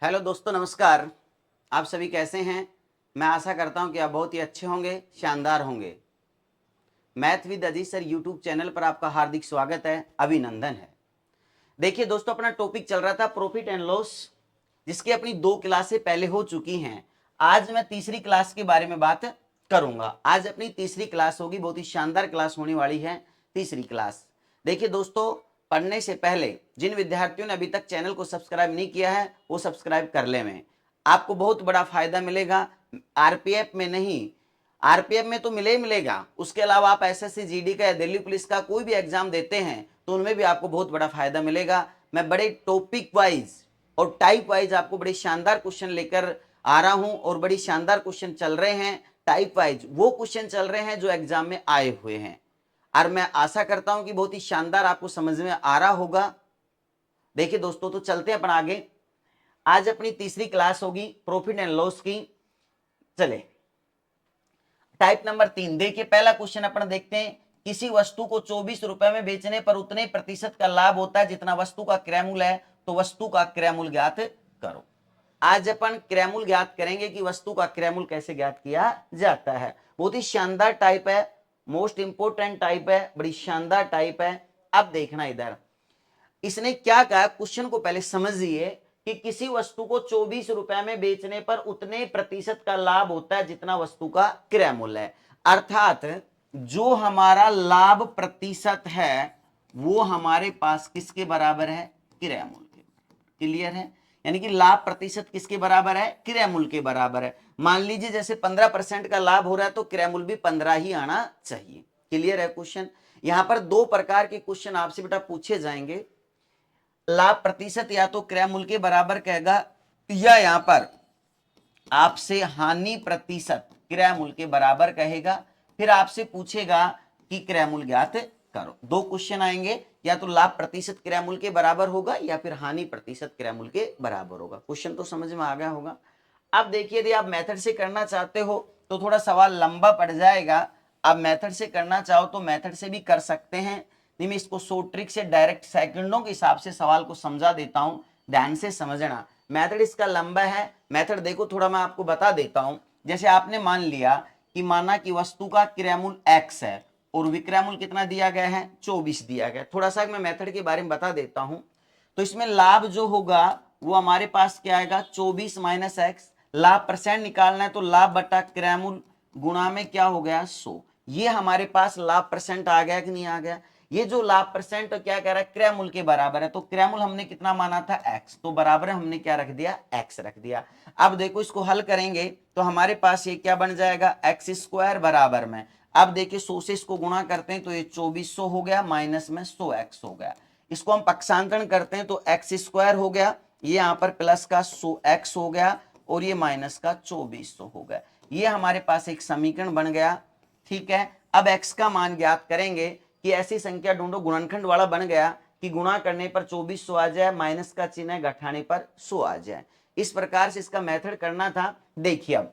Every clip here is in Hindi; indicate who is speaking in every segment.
Speaker 1: हेलो दोस्तों, नमस्कार। आप सभी कैसे हैं? मैं आशा करता हूं कि आप बहुत ही अच्छे होंगे, शानदार होंगे। Math with Aziz sir YouTube channel पर आपका हार्दिक स्वागत है, अभिनंदन है। देखिए दोस्तों, अपना टॉपिक चल रहा था प्रॉफिट एंड लॉस, जिसकी अपनी 2 क्लासें पहले हो चुकी हैं। आज मैं तीसरी क्लास के बारे में बात करूंगा। आज अपनी तीसरी क्लास होगी, बहुत ही शानदार क्लास होने वाली है, तीसरी क्लास। देखिए दोस्तों, पढ़ने से पहले जिन विद्यार्थियों ने अभी तक चैनल को सब्सक्राइब नहीं किया है वो सब्सक्राइब कर ले। में आपको बहुत बड़ा फायदा मिलेगा। आरपीएफ में नहीं, आरपीएफ में तो मिले ही मिलेगा, उसके अलावा आप एसएससी जीडी का या दिल्ली पुलिस का कोई भी एग्जाम देते हैं तो उनमें भी आपको बहुत बड़ा फायदा मिलेगा। मैं बड़े टॉपिक वाइज और टाइप वाइज आपको बड़े शानदार क्वेश्चन लेकर आ रहा हूं, और बड़ी शानदार क्वेश्चन चल रहे हैं। टाइप वाइज वो क्वेश्चन चल रहे हैं जो एग्जाम में आए हुए हैं, और मैं आशा करता हूं कि बहुत ही शानदार आपको समझ में आ रहा होगा। देखिए दोस्तों, तो चलते हैं अपन आगे। आज अपनी तीसरी क्लास होगी प्रॉफिट एंड लॉस की। चले टाइप नंबर 3। देखिए पहला क्वेश्चन अपन देखते हैं। किसी वस्तु को 24 रुपए में बेचने पर उतने प्रतिशत का लाभ होता है जितना वस्तु का क्रय मूल्य है, तो वस्तु का क्रय मूल्य ज्ञात करो। आज अपन क्रय मूल्य ज्ञात करेंगे कि वस्तु का क्रय मूल्य कैसे ज्ञात किया जाता है। बहुत ही शानदार टाइप है, मोस्ट इंपोर्टेंट टाइप है, बड़ी शानदार टाइप है। अब देखना इधर इसने क्या कहा, क्वेश्चन को पहले समझिए कि किसी वस्तु को 24 रुपए में बेचने पर उतने प्रतिशत का लाभ होता है जितना वस्तु का क्रय मूल्य है। अर्थात जो हमारा लाभ प्रतिशत है वो हमारे पास किसके बराबर है? क्रय मूल्य के। क्लियर है? यानी कि लाभ प्रतिशत किसके बराबर है? क्रय मूल्य के बराबर है। मान लीजिए जैसे 15% का लाभ हो रहा है तो क्रय मूल्य भी 15 ही आना चाहिए। क्लियर है क्वेश्चन? यहां पर 2 प्रकार के क्वेश्चन आपसे बेटा पूछे जाएंगे। लाभ प्रतिशत या तो क्रय मूल्य के बराबर कहेगा, या यहां पर आपसे हानि प्रतिशत क्रय मूल्य के बराबर कहेगा। फिर आपसे पूछेगा कि क्रय मूल्य ज्ञात करो। 2 क्वेश्चन आएंगे, या तो लाभ प्रतिशत क्रय मूल्य के बराबर होगा या फिर हानि प्रतिशत क्रय मूल्य के बराबर होगा। क्वेश्चन तो समझ में आ गया होगा। अब देखिए, यदि आप मेथड से करना चाहते हो तो थोड़ा सवाल लंबा पड़ जाएगा। आप मेथड से करना चाहो तो मेथड से भी कर सकते हैं। नहीं, मैं इसको शॉर्ट ट्रिक से डायरेक्ट सेकंडों के हिसाब से सवाल को समझा देता हूं, ध्यान से समझना। मेथड इसका लंबा है। मेथड देखो, थोड़ा मैं आपको बता देता हूं। जैसे आपने मान लिया कि माना कि वस्तु का क्रय मूल्य x है और विक्रय मूल्य कितना दिया गया है? 24 दिया गया। थोड़ा सा मैं मेथड के बारे में बता देता हूं। तो इसमें लाभ जो होगा वो हमारे पास क्या आएगा? 24 माइनस एक्स। लाभ परसेंट निकालना है तो लाभ बटा क्रय मूल्य गुणा में क्या हो गया? 100। ये हमारे पास लाभ परसेंट आ गया कि नहीं आ गया? ये जो लाभ परसेंट तो क्या कह रहा है? क्रय मूल्य के बराबर है। तो क्रय मूल्य हमने कितना माना था? x, तो बराबर हमने क्या रख दिया? x रख दिया। अब देखो इसको हल करेंगे तो हमारे पास ये क्या बन जाएगा? एक्स स्क्वायर बराबर में, अब देखिए 100 से इसको गुणा करते हैं तो ये 2400 हो गया, माइनस में 100x हो गया। इसको हम पक्षांतरण करते हैं तो एक्स स्क्वायर हो गया, ये यहाँ पर प्लस का 100x हो गया, और ये माइनस का 2400 हो गया। ये हमारे पास एक समीकरण बन गया। ठीक है, अब x का मान ज्ञात करेंगे कि ऐसी संख्या ढूंढो, गुणनखंड वाला बन गया कि गुणा करने पर 2400 आ जाए, माइनस का चिन्ह है, घटाने पर 100 आ जाए। इस प्रकार से इसका मेथड करना था। देखिए अब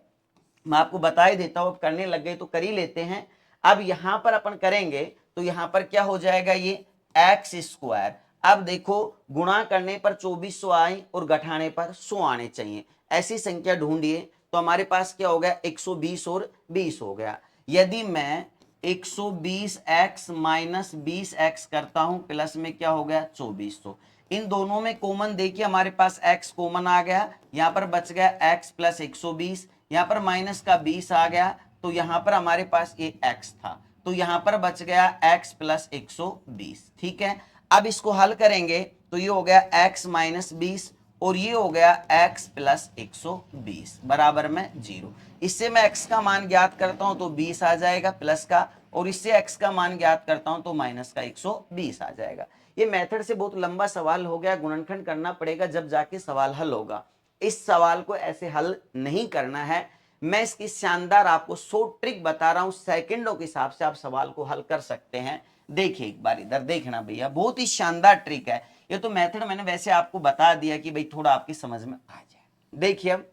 Speaker 1: मैं आपको बता ही देता हूं, अब करने लग गए तो कर ही लेते हैं। अब यहां पर अपन करेंगे तो यहां पर क्या हो जाएगा? ये एक्स स्क्वायर। अब देखो गुणा करने पर 2400 आए और घटाने पर 100 आने चाहिए। ऐसी संख्या ढूंढिए तो हमारे पास क्या हो गया? 120 और 20 हो गया। यदि मैं 120x माइनस 20x करता हूं, प्लस में क्या हो गया? 2400। इन दोनों में कॉमन देखिए, हमारे पास x कॉमन आ गया, यहां पर बच गया x प्लस 120, यहां पर माइनस का 20 आ गया, तो यहां पर हमारे पास ये x था, तो यहां पर बच गया x प्लस 120। ठीक है, अब इसको हल करेंगे तो ये हो गया x माइनस 20 और ये हो गया x प्लस 120 बराबर में 0। इससे मैं x का मान ज्ञात करता हूं तो 20 आ जाएगा प्लस का, और इससे x का मान ज्ञात करता हूं तो माइनस का 120 आ जाएगा। ये मेथड से बहुत लंबा सवाल हो गया, गुणनखंड करना पड़ेगा जब जाके सवाल हल होगा। इस सवाल को ऐसे हल नहीं करना है। मैं इसकी शानदार आपको शॉर्ट ट्रिक बता रहा हूं, सेकंडों के हिसाब से आप सवाल को हल कर सकते हैं। देखिए एक बार इधर देखना भैया, बहुत ही शानदार ट्रिक है। ये तो मेथड मैंने वैसे आपको बता दिया कि भाई थोड़ा आपकी समझ में आ जाए। देखिए अब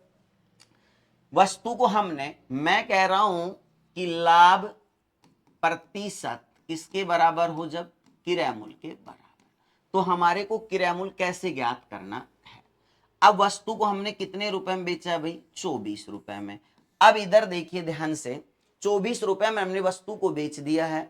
Speaker 1: वस्तु को हमने, मैं कह रहा हूं कि लाभ प्रतिशत किसके बराबर हो? जब क्रय मूल्य के बराबर। तो हमारे को क्रय मूल्य कैसे ज्ञात करना है? अब वस्तु को हमने कितने रुपए में बेचा है भाई? 24 रुपए में। अब इधर देखिए ध्यान से, 24 रुपए में हमने वस्तु को बेच दिया है,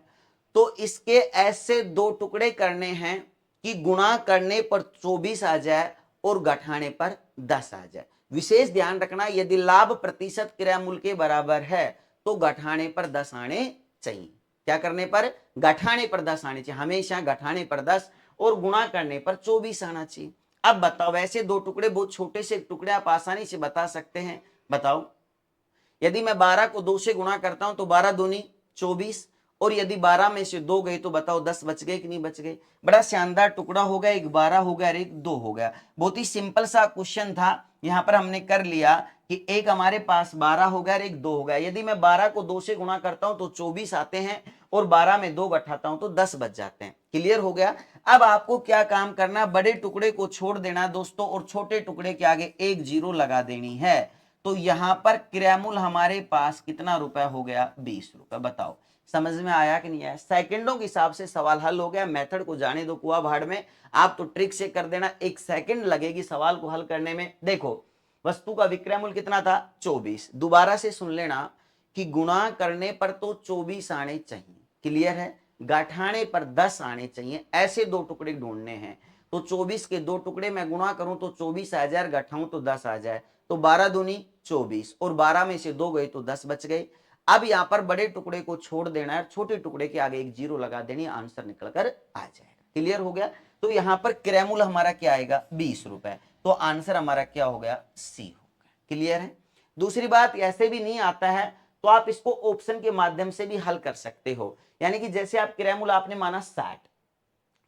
Speaker 1: तो इसके ऐसे दो टुकड़े करने हैं कि गुणा करने पर 24 आ जाए और घटाने पर 10 आ जाए। विशेष ध्यान रखना, यदि लाभ प्रतिशत क्रय मूल्य के बराबर है तो घटाने पर 10 आने चाहिए। क्या करने पर? घटाने पर 10 आने चाहिए। हमेशा घटाने पर 10 और गुणा करने पर 24 आना चाहिए। अब बताओ, वैसे दो टुकड़े बहुत छोटे से टुकड़े आप आसानी से बता सकते हैं। बताओ, यदि मैं 12 को 2 से गुणा करता हूं तो 12 दूनी 24, और यदि 12 में से 2 गए तो बताओ 10 बच गए कि नहीं बच गए? बड़ा शानदार टुकड़ा हो गया, एक 12 हो गया और एक 2 हो गया। बहुत ही सिंपल सा क्वेश्चन था, यहां पर हमने कर लिया कि एक हमारे पास 12 हो गया और एक 2 हो गया। यदि मैं 12 को 2 से गुणा करता हूं तो 24 आते हैं, और 12 में 2 घटाता हूं तो 10 बच जाते हैं। क्लियर हो गया? अब आपको क्या काम करना, बड़े टुकड़े को छोड़ देना दोस्तों, और छोटे टुकड़े के आगे एक जीरो लगा देनी है। तो यहां पर क्रयमूल्य हमारे पास कितना रुपए हो गया? 20 रुपए। बताओ समझ में आया कि नहीं आया? सेकंडों के हिसाब से सवाल हल हो गया। मेथड को जाने दो कुआ भाड़ में, आप तो ट्रिक से कर देना, 1 सेकंड लगेगी सवाल को हल करने में। देखो, वस्तु का विक्रय मूल्य कितना था? 24। दोबारा से सुन लेना कि गुणा करने पर तो 24 आने चाहिए। क्लियर है? घटाने पर 10 आने चाहिए। ऐसे दो टुकड़े ढूंढने हैं। तो 24 के दो टुकड़े मैं गुणा करूं तो 24 आ जाए, घटाऊं तो 10 आ जाए। तो 12 दूनी 24, और 12 में से 2 गए तो 10 बच गए। अब यहां पर बड़े टुकड़े को छोड़ देना है, छोटे टुकड़े के आगे एक जीरो लगा देनी, आंसर निकल कर आ जाएगा। क्लियर हो गया? तो यहां पर क्रयमूल्य हमारा क्या आएगा? 20 रुपए। तो आंसर हमारा क्या हो गया? सी हो गया। क्लियर है? दूसरी बात, ऐसे भी नहीं आता है तो आप इसको ऑप्शन के माध्यम से भी हल कर सकते हो। यानी कि जैसे आप क्रयमूल्य आपने माना 60,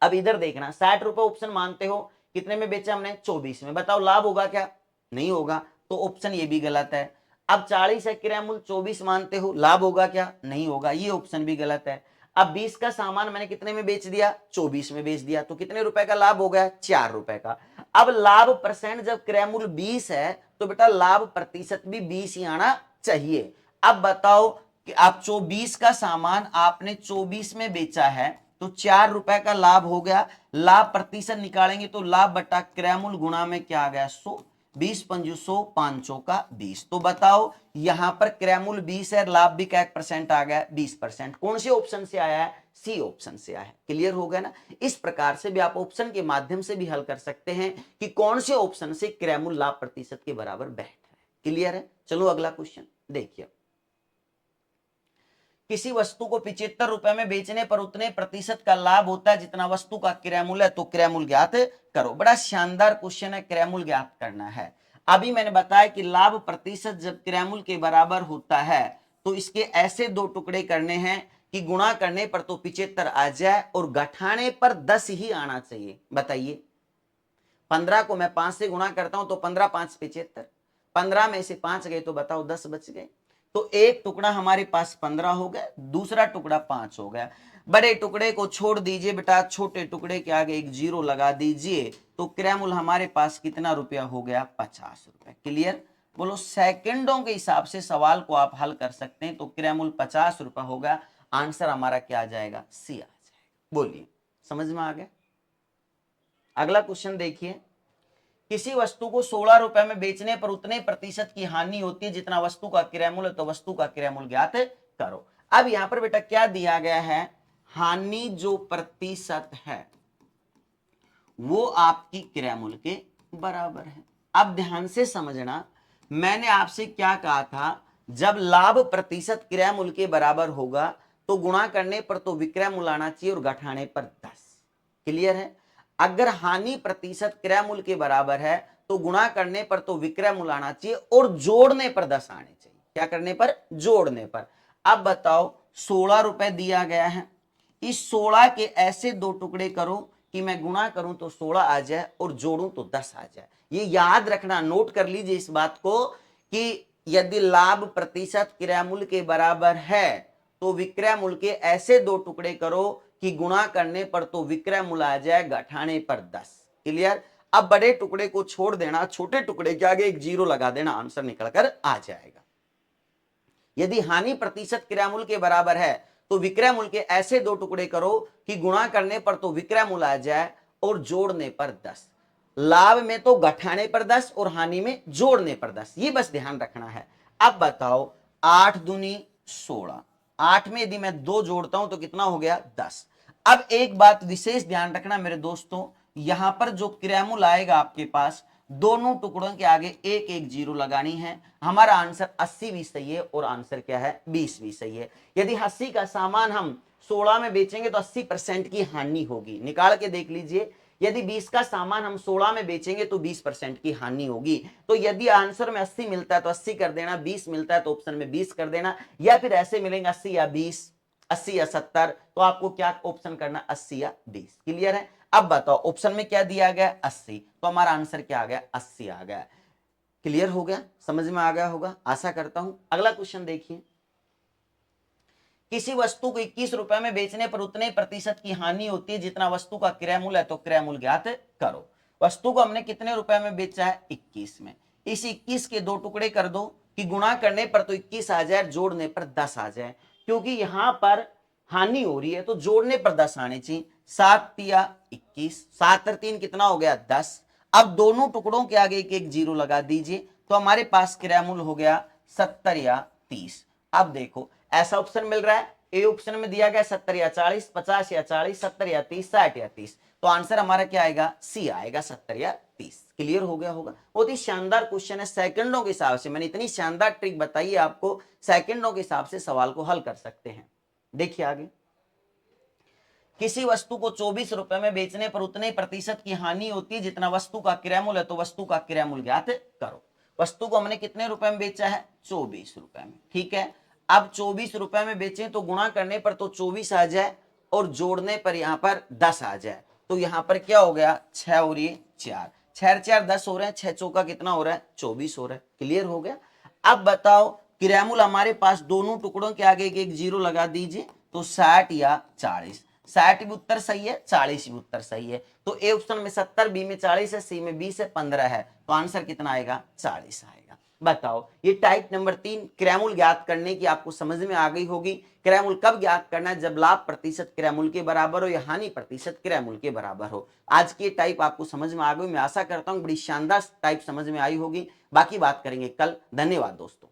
Speaker 1: अब इधर देखना, 60 रुपए ऑप्शन मानते हो, कितने में बेचा हमने? 24 में। बताओ लाभ होगा क्या? नहीं होगा, तो ऑप्शन ये भी गलत है। अब 40 है क्रयमूल्य, 24 मानते हो, लाभ होगा क्या? नहीं होगा, ये ऑप्शन भी गलत है। अब 20 का सामान मैंने कितने में बेच दिया? 24 में बेच दिया, तो कितने रुपए का लाभ हो गया? 4 रुपए का। अब लाभ परसेंट जब क्रयमूल्य 20 है तो बेटा लाभ प्रतिशत भी 20 ही आना चाहिए। अब बताओ कि आप 24 का सामान आपने 24 में बेचा है, तो 4 रुपए का लाभ हो गया। लाभ प्रतिशत निकालेंगे तो लाभ बटा क्रयमूल्य गुणा में क्या आ गया? 100। 20 पंजू 100, 500 का 20। तो बताओ यहां पर क्रयमूल्य 20 है, लाभ भी क्या परसेंट आ गया? 20%। कौन से ऑप्शन से आया है? सी ऑप्शन से आया है। क्लियर हो गया ना? इस प्रकार से भी आप ऑप्शन के माध्यम से भी हल कर सकते हैं कि कौन से ऑप्शन से क्रयमूल्य लाभ प्रतिशत के बराबर बैठ है। क्लियर है? चलो अगला क्वेश्चन देखिए। किसी वस्तु को 75 रुपए में बेचने पर उतने प्रतिशत का लाभ होता है जितना वस्तु का क्रय मूल्य है, तो क्रय मूल्य ज्ञात करो। बड़ा शानदार क्वेश्चन है, क्रय मूल्य ज्ञात करना है। अभी मैंने बताया कि लाभ प्रतिशत जब क्रय मूल्य के बराबर होता है तो इसके ऐसे दो टुकड़े करने हैं कि गुणा करने पर तो 75 आ जाए और घटाने पर 10 ही आना चाहिए। बताइए, 15 को मैं 5 से गुणा करता हूं तो 15 5 75, 15 में से 5 गए तो बताओ 10 बच गए। तो एक टुकड़ा हमारे पास 15 हो गया, दूसरा टुकड़ा 5 हो गया। बड़े टुकड़े को छोड़ दीजिए बेटा, छोटे टुकड़े के आगे एक जीरो लगा दीजिए, तो क्रयमूल्य हमारे पास कितना रुपया हो गया? 50 रुपए। क्लियर? बोलो, सेकंडों के हिसाब से सवाल को आप हल कर सकते हैं। तो क्रयमूल्य 50 रुपए होगा, आंसर हमारा क्या आ जाएगा? सी आ जाएगा। बोलिए, समझ में आ गया? अगला क्वेश्चन देखिए। किसी वस्तु को 16 रुपए में बेचने पर उतने प्रतिशत की हानि होती है जितना वस्तु का क्रय मूल्य, तो वस्तु का क्रय मूल्य ज्ञात करो। अब यहां पर बेटा क्या दिया गया है? हानि जो प्रतिशत है वो आपकी क्रय मूल्य के बराबर है। अब ध्यान से समझना, मैंने आपसे क्या कहा था? जब लाभ प्रतिशत क्रय मूल्य के बराबर होगा तो गुणा करने पर तो विक्रय मूल्य आना चाहिए और घटाने पर 10। क्लियर है? अगर हानि प्रतिशत क्रय मूल्य के बराबर है तो गुणा करने पर तो विक्रय मूल्य आना चाहिए और जोड़ने पर 10 आने चाहिए। क्या करने पर? जोड़ने पर। अब बताओ, 16 रुपए दिया गया है, इस 16 के ऐसे दो टुकड़े करो कि मैं गुणा करूं तो 16 आ जाए और जोड़ूं तो 10 आ जाए। ये याद रखना, नोट कर लीजिए इस बात को कि यदि लाभ प्रतिशत क्रय मूल्य के बराबर है तो विक्रय मूल्य के ऐसे दो टुकड़े करो कि गुणा करने पर तो विक्रय मूल्य आ जाए, घटाने पर 10। क्लियर? अब बड़े टुकड़े को छोड़ देना, छोटे टुकड़े के आगे एक जीरो लगा देना, आंसर निकलकर आ जाएगा। यदि हानि प्रतिशत क्रय मूल्य के बराबर है तो विक्रय मूल्य के ऐसे दो टुकड़े करो कि गुणा करने पर तो विक्रय मूल्य आ जाए और जोड़ने पर 10। लाभ में तो घटाने पर 10 और हानि में जोड़ने पर 10, ये बस ध्यान रखना है। अब बताओ 8 दूनी 16, 8 में यदि मैं 2 जोड़ता हूं तो कितना हो गया 10। अब एक बात विशेष ध्यान रखना मेरे दोस्तों, यहां पर जो क्रियामूल आएगा आपके पास, दोनों टुकड़ों के आगे एक एक जीरो लगानी है। हमारा आंसर 80 भी सही है और आंसर क्या है 20 भी सही है। यदि 80 का सामान हम 16 में बेचेंगे तो 80% की हानि होगी, निकाल के देख लीजिए। यदि 20 का सामान हम 16 में बेचेंगे तो 20% की हानि होगी। तो यदि आंसर में 80 मिलता है तो 80 कर देना, 20 मिलता है तो ऑप्शन में 20 कर देना, या फिर ऐसे मिलेंगे 80 या 20, 80 या 70, तो आपको क्या ऑप्शन करना 80 या 20। क्लियर है? अब बताओ ऑप्शन में क्या दिया गया 80, तो हमारा आंसर क्या आ गया 80 आ गया। क्लियर हो गया? समझ में आ गया होगा, आशा करता हूं। अगला क्वेश्चन देखिए, किसी वस्तु को 21 रुपए में बेचने पर उतने प्रतिशत की हानि होती है जितना वस्तु का क्रय मूल्य है, तो क्रय मूल्य ज्ञात करो। वस्तु को हमने कितने रुपए में बेचा है 21 में। इस 21 के दो टुकड़े कर दो कि गुणा करने पर तो 21 आ जाए, जोड़ने पर 10 आ जाए, क्योंकि यहां पर हानि हो रही है तो जोड़ने पर 10 आने चाहिए। 7 या 21, 7 और 3 कितना हो गया 10। अब दोनों टुकड़ों के आगे एक एक जीरो लगा दीजिए तो हमारे पास क्रय मूल्य हो गया 70 या 30। अब देखो ऐसा ऑप्शन मिल रहा है, ए ऑप्शन में दिया गया 70 या 40, 50 या 40, 70 या 30, 60 या 30, तो आंसर हमारा क्या आएगा सी आएगा 70 या 30। क्लियर हो गया होगा? बहुत ही शानदार क्वेश्चन है, सेकंडों के हिसाब से मैंने इतनी शानदार ट्रिक बताई है आपको, सेकंडों के हिसाब से सवाल को हल कर सकते हैं। देखिए आगे, किसी वस्तु को 24 रुपए में बेचने पर उतने प्रतिशत की हानि होती है जितना वस्तु का क्रय मूल्य है, तो वस्तु का क्रय मूल्य ज्ञात करो। वस्तु को हमने कितने रुपए में बेचा है 24 रुपए में, ठीक है। अब 24 रुपए में बेचें तो गुणा करने पर तो 24 आ जाए और जोड़ने पर यहां पर 10 आ जाए, तो यहां पर क्या हो गया 6 और ये 4, 6 4 10 हो रहे हैं, 6 चौका कितना हो रहा है 24 हो रहा है। क्लियर हो गया? अब बताओ क्रय मूल्य हमारे पास दोनों टुकड़ों के आगे एक एक जीरो लगा दीजिए, तो 60 या 40, 60 भी उत्तर सही है, 40 भी उत्तर सही है, तो ए ऑप्शन में 70, बी में 40 है, सी में 20 है, 15 है, तो आंसर कितना आएगा 40 आएगा। बताओ ये टाइप नंबर 3 क्रय मूल्य ज्ञात करने की आपको समझ में आ गई होगी। क्रय मूल्य कब ज्ञात करना है? जब लाभ प्रतिशत क्रय मूल्य के बराबर हो या हानि प्रतिशत क्रय मूल्य के बराबर हो। आज की टाइप आपको समझ में आ गई, मैं आशा करता हूं बड़ी शानदार टाइप समझ में आई होगी। बाकी बात करेंगे कल। धन्यवाद दोस्तों।